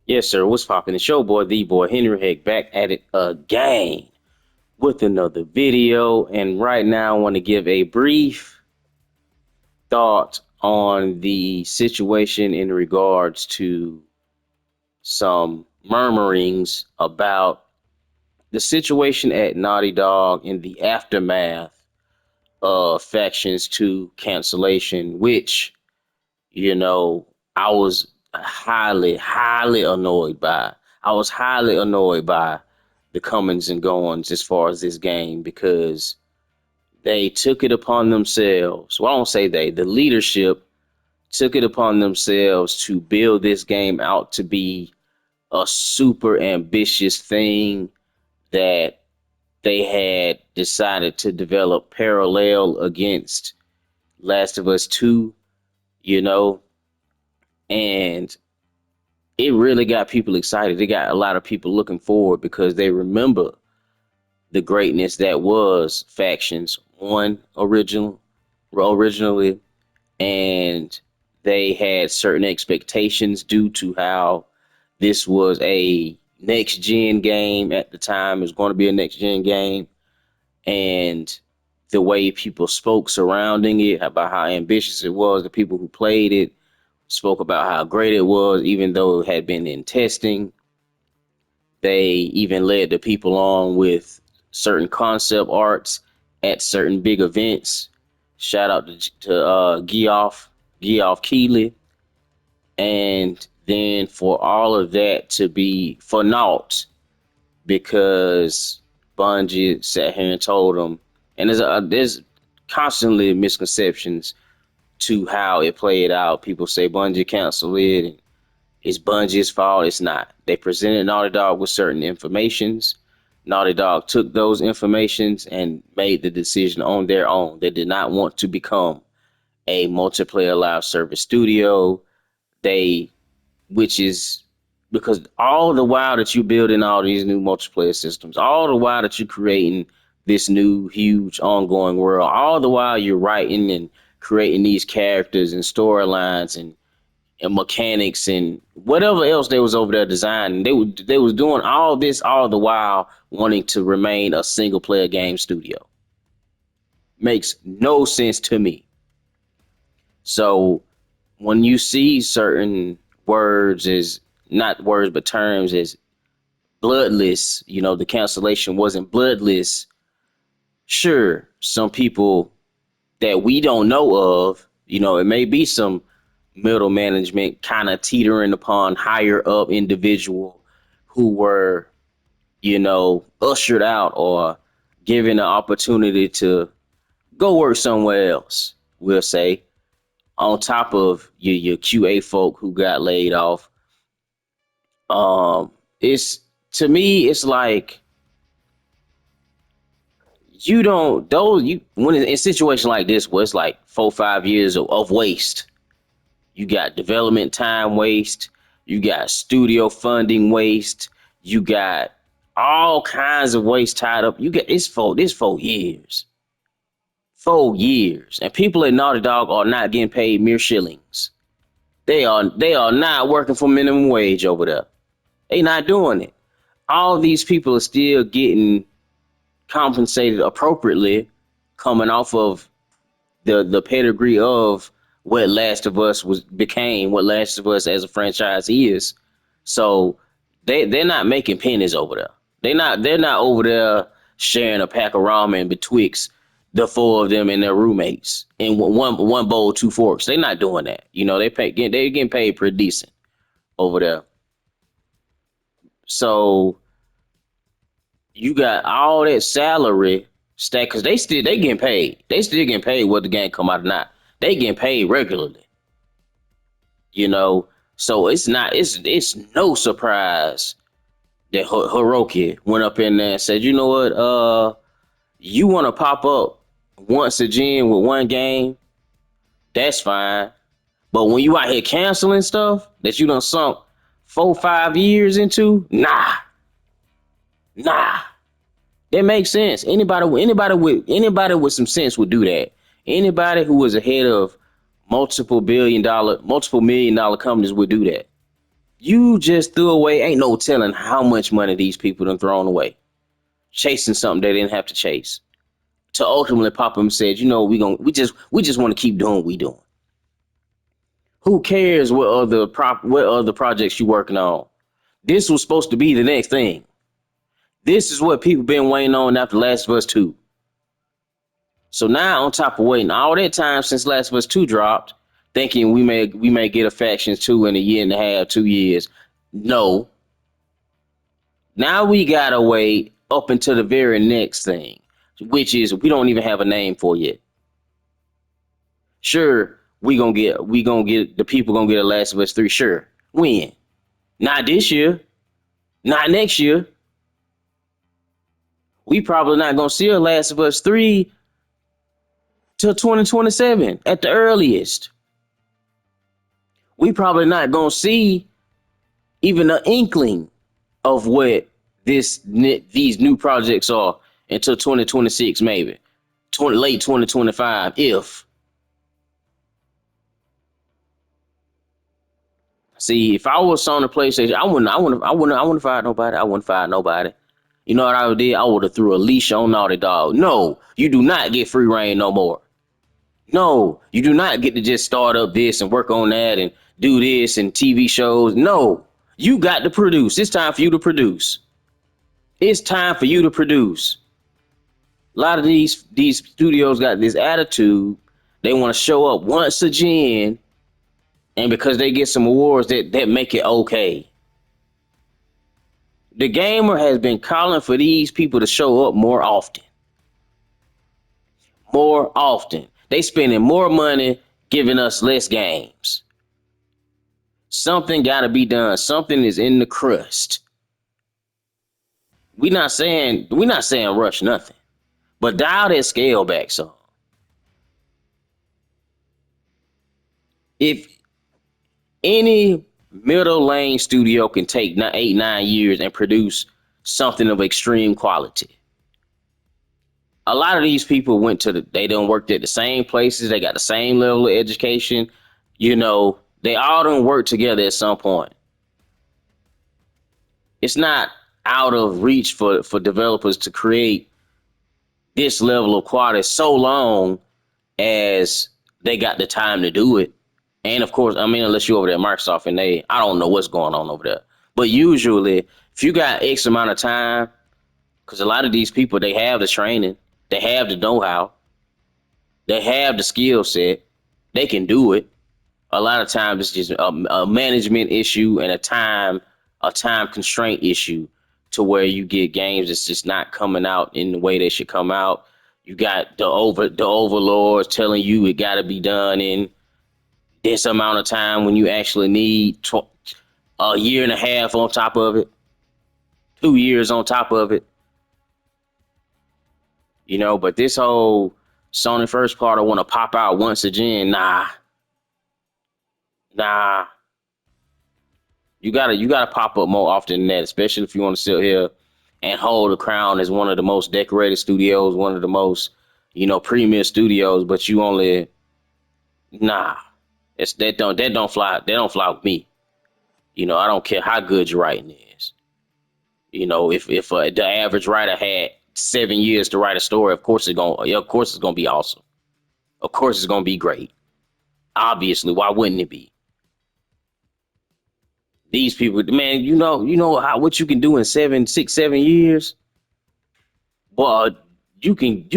Yes, sir. What's poppin'? The show boy, the boy, Henry Heck, back at it again with another video. And right now, I want to give a brief thought on the situation in regards to some murmurings about the situation at Naughty Dog in the aftermath of Factions 2 cancellation, which, you know, I was highly annoyed by. I was highly annoyed by the comings and goings as far as this game because they took it upon themselves. Well, I don't say they, the leadership took it upon themselves to build this game out to be a super ambitious thing that they had decided to develop parallel against Last of Us 2, you know, and it really got people excited. It got a lot of people looking forward because they remember the greatness that was Factions One originally, and they had certain expectations due to how this was a next gen game at the time. It was going to be a next gen game, and the way people spoke surrounding it about how ambitious it was, the people who played it spoke about how great it was, even though it had been in testing. They even led the people on with certain concept arts at certain big events. Shout out to Geoff Keighley. And then for all of that to be for naught because Bungie sat here and told them, and there's constantly misconceptions to how it played out. People say Bungie canceled it, and it's Bungie's fault. It's not. They presented Naughty Dog with certain informations. Naughty Dog took those informations and made the decision on their own. They did not want to become a multiplayer live service studio. They, which is because all the while that you're building all these new multiplayer systems, all the while that you're creating this new huge ongoing world, all the while you're writing and creating these characters and storylines and mechanics and whatever else they was over there designing. They was doing all this all the while wanting to remain a single player game studio. Makes no sense to me. So when you see certain words as not words but terms as bloodless, the cancellation wasn't bloodless. Sure, some people that we don't know of, it may be some middle management kind of teetering upon higher up individual who were, ushered out or given an opportunity to go work somewhere else, we'll say, on top of your QA folk who got laid off. It's to me, it's like you don't those you when in a situation like this where it's like 4 5 years of waste. You got development time waste. You got studio funding waste. You got all kinds of waste tied up. You get this 4 years, 4 years, and people at Naughty Dog are not getting paid mere shillings. They are not working for minimum wage over there. They not doing it. All these people are still getting compensated appropriately, coming off of the pedigree of what Last of Us became, what Last of Us as a franchise is. So they're not making pennies over there. They're not over there sharing a pack of ramen betwixt the four of them and their roommates in one bowl, two forks. They're not doing that. They're getting paid pretty decent over there. So you got all that salary stack because they getting paid. They still getting paid whether the game come out or not. They getting paid regularly. you know. So it's no surprise that Hiroki went up in there and said, you know what, you want to pop up once a gen with one game, that's fine. But when you out here canceling stuff that you done sunk 4 5 years into, nah, that makes sense. Anybody with some sense would do that. Anybody who was ahead of multiple million dollar companies would do that. You just threw away. Ain't no telling how much money these people done thrown away chasing something they didn't have to chase. To ultimately pop up and said, you know, we just want to keep doing what we doing. Who cares what other projects you working on? This was supposed to be the next thing. This is what people been waiting on after Last of Us 2. So now, on top of waiting all that time since Last of Us 2 dropped, thinking we may get a Factions 2 in a year and a half, 2 years. No. Now we gotta wait up until the very next thing, which is we don't even have a name for yet. Sure, we gonna get the people gonna get a Last of Us 3. Sure. When? Not this year. Not next year. We probably not gonna see a Last of Us 3 till 2027 at the earliest. We probably not gonna see even an inkling of what these new projects are until 2026, maybe late 2025. If I was on the PlayStation, I wouldn't fire nobody. I wouldn't fire nobody. You know what I would do? I would have threw a leash on NaughtyDog. No, you do not get free reign no more. No, you do not get to just start up this and work on that and do this and TV shows. No, you got to produce. It's time for you to produce. It's time for you to produce. A lot of these studios got this attitude. They want to show up once a gen, and because they get some awards that make it okay. The gamer has been calling for these people to show up more often. More often. They spending more money giving us less games. Something got to be done. Something is in the crust. We not saying rush nothing, but dial that scale back some. If any middle lane studio can take 8-9 years and produce something of extreme quality, a lot of these people they don't work at the same places. They got the same level of education. They all don't work together at some point. It's not out of reach for developers to create this level of quality so long as they got the time to do it. And of course, I mean, unless you're over there at Microsoft and I don't know what's going on over there. But usually, if you got X amount of time, because a lot of these people, they have the training, they have the know-how, they have the skill set, they can do it. A lot of times it's just a management issue and a time constraint issue to where you get games that's just not coming out in the way they should come out. You got the overlords telling you it got to be done in this amount of time when you actually need a year and a half on top of it, 2 years on top of it. But this whole Sony first party want to pop out once again. Nah. You gotta pop up more often than that, especially if you want to sit here and hold the crown as one of the most decorated studios, one of the most, premier studios. But you only nah. That don't fly. That don't fly with me. I don't care how good your writing is. If the average writer had 7 years to write a story, of course it's gonna be awesome. Of course it's gonna be great. Obviously, why wouldn't it be? These people, man, what you can do in 7 years. But you can,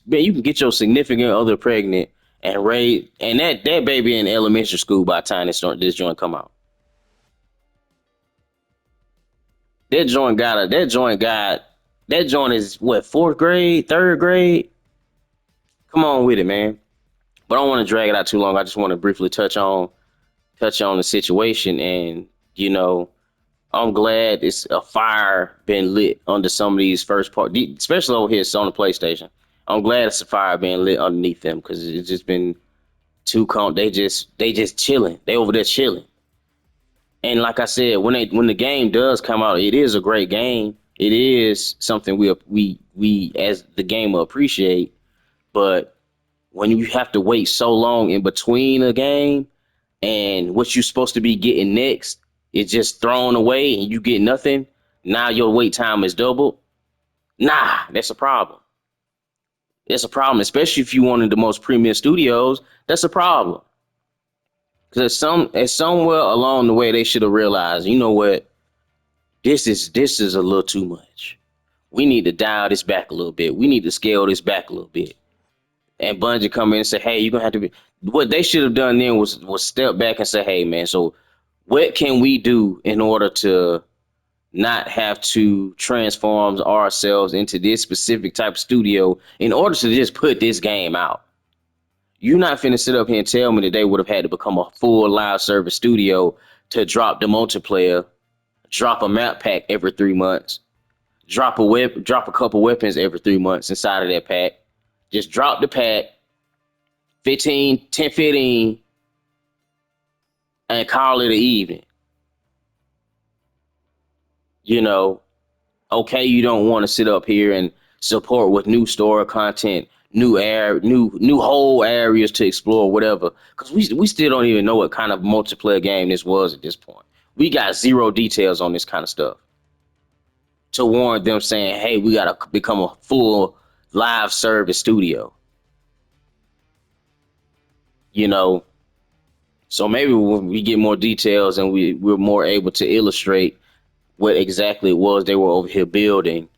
man, you can get your significant other pregnant and raise, and that baby in elementary school by the time this joint come out. That joint is what, fourth grade, third grade. Come on with it, man. But I don't want to drag it out too long. I just want to briefly touch on the situation, and you know I'm glad it's a fire been lit under some of these first part, especially over here on the PlayStation. I'm glad it's a fire being lit underneath them because it's just been too calm. They just chilling. They over there chilling. And like I said, when the game does come out, it is a great game. It is something we as the gamer appreciate. But when you have to wait so long in between a game and what you're supposed to be getting next, it's just thrown away and you get nothing. Now your wait time is doubled. Nah, that's a problem. That's a problem, especially if you wanted the most premium studios. That's a problem. Because at somewhere along the way they should have realized, you know what, this is a little too much. We need to dial this back a little bit. We need to scale this back a little bit. And Bungie come in and say, hey, you're gonna have to be. What they should have done then was step back and say, hey man, so what can we do in order to not have to transform ourselves into this specific type of studio in order to just put this game out? You're not finna sit up here and tell me that they would have had to become a full live service studio to drop the multiplayer, drop a map pack every 3 months, drop a couple weapons every 3 months inside of that pack. Just drop the pack, 15, 10, 15, and call it an evening. You know, okay, you don't want to sit up here and support with new story content, new whole areas to explore, whatever. Because we still don't even know what kind of multiplayer game this was at this point. We got zero details on this kind of stuff to warrant them saying, "Hey, we gotta become a full live service studio." You know, so maybe when we get more details and we're more able to illustrate what exactly it was they were over here building.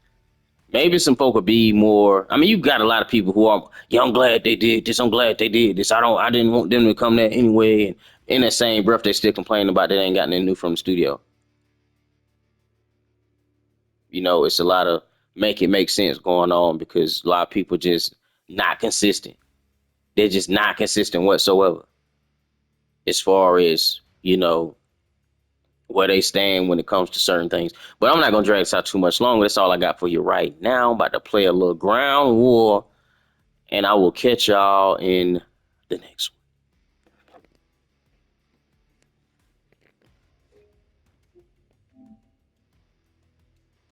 Maybe some folk would be more. I mean, you got a lot of people who are, yeah, I'm glad they did this. I'm glad they did this. I didn't want them to come there anyway. And in that same breath, they still complaining about they ain't got nothing new from the studio. You know, it's a lot of make it make sense going on because a lot of people just not consistent. They're just not consistent whatsoever as far as, where they stand when it comes to certain things. But I'm not gonna drag this out too much longer. That's all I got for you right now. I'm about to play a little ground war, and I will catch y'all in the next one.